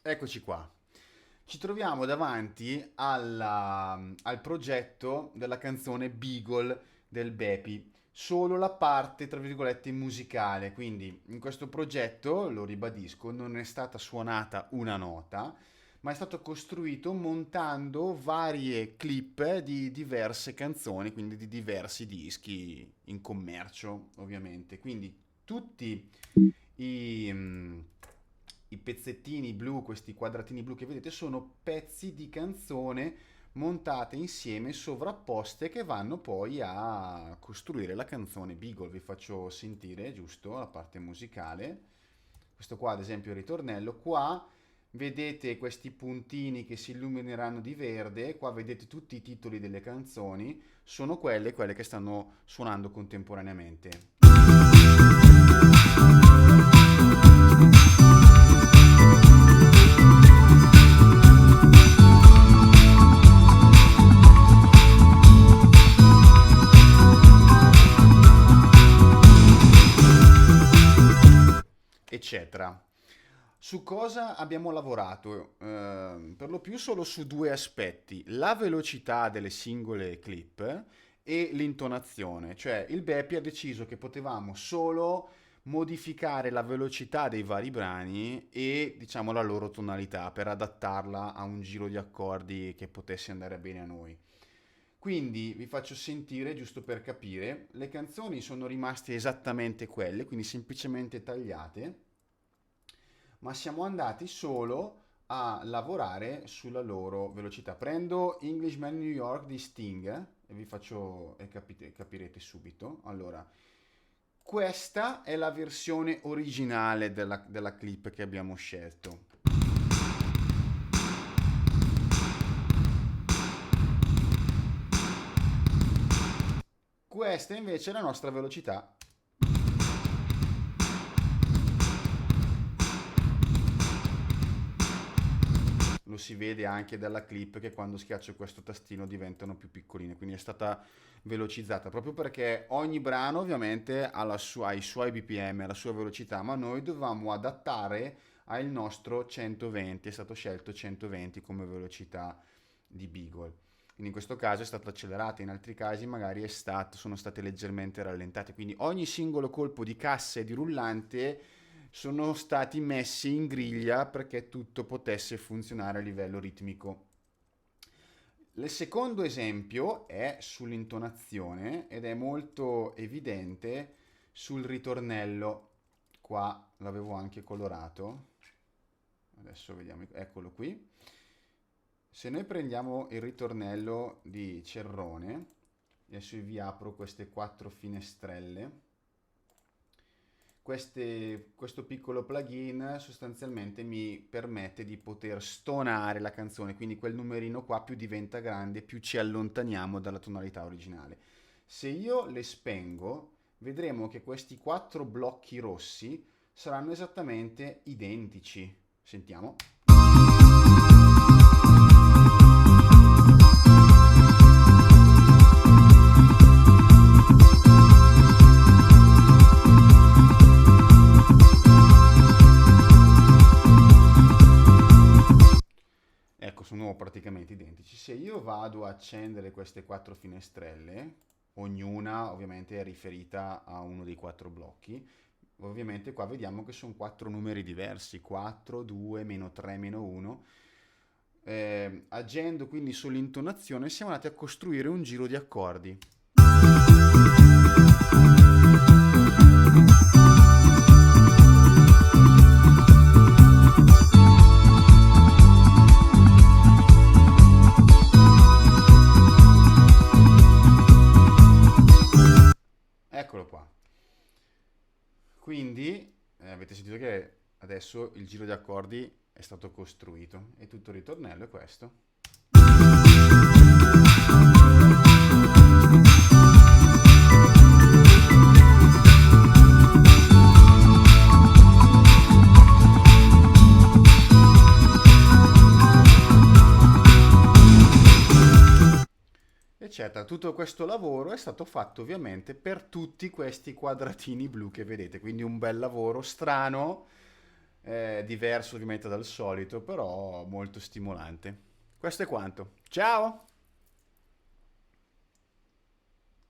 Eccoci qua. Ci troviamo davanti al progetto della canzone Beagle del Bepi, solo la parte, tra virgolette, musicale. Quindi in questo progetto, lo ribadisco, non è stata suonata una nota, ma è stato costruito montando varie clip di diverse canzoni, quindi di diversi dischi in commercio, ovviamente. Quindi tutti i, mm, i pezzettini blu, questi quadratini blu che vedete, sono pezzi di canzone montate insieme, sovrapposte, che vanno poi a costruire la canzone Beagle. Vi faccio sentire, giusto, la parte musicale. Questo qua, ad esempio, è il ritornello. Qua vedete questi puntini che si illumineranno di verde, qua vedete tutti i titoli delle canzoni, sono quelle che stanno suonando contemporaneamente. Eccetera. Su cosa abbiamo lavorato? Per lo più solo su due aspetti, la velocità delle singole clip e l'intonazione, cioè il Bepi ha deciso che potevamo solo modificare la velocità dei vari brani e diciamo la loro tonalità per adattarla a un giro di accordi che potesse andare bene a noi. Quindi vi faccio sentire, giusto per capire, le canzoni sono rimaste esattamente quelle, quindi semplicemente tagliate, ma siamo andati solo a lavorare sulla loro velocità. Prendo Englishman New York di Sting e vi faccio e capirete subito. Allora, questa è la versione originale della clip che abbiamo scelto. Questa invece è la nostra velocità. Lo si vede anche dalla clip che quando schiaccio questo tastino diventano più piccoline, quindi è stata velocizzata proprio perché ogni brano ovviamente ha i suoi BPM, la sua velocità, ma noi dovevamo adattare al nostro 120, è stato scelto 120 come velocità di Beagle. Quindi in questo caso è stata accelerata, in altri casi magari sono state leggermente rallentate, quindi ogni singolo colpo di cassa e di rullante sono stati messi in griglia perché tutto potesse funzionare a livello ritmico. Il secondo esempio è sull'intonazione ed è molto evidente sul ritornello. Qua l'avevo anche colorato. Adesso vediamo, eccolo qui. Se noi prendiamo il ritornello di Cerrone, adesso vi apro queste quattro finestrelle. Questo piccolo plugin sostanzialmente mi permette di poter stonare la canzone, quindi quel numerino qua più diventa grande, più ci allontaniamo dalla tonalità originale. Se io le spengo, vedremo che questi quattro blocchi rossi saranno esattamente identici. Sentiamo. Ecco, sono praticamente identici. Se io vado a accendere queste quattro finestrelle, ognuna ovviamente è riferita a uno dei quattro blocchi, ovviamente qua vediamo che sono quattro numeri diversi, 4, 2, meno 3, meno 1. Agendo quindi sull'intonazione siamo andati a costruire un giro di accordi. Eccolo qua. Quindi avete sentito che adesso il giro di accordi è stato costruito e tutto il ritornello è questo. Eccetera. Tutto questo lavoro è stato fatto ovviamente per tutti questi quadratini blu che vedete, quindi un bel lavoro strano, diverso ovviamente dal solito, però molto stimolante. Questo è quanto. Ciao!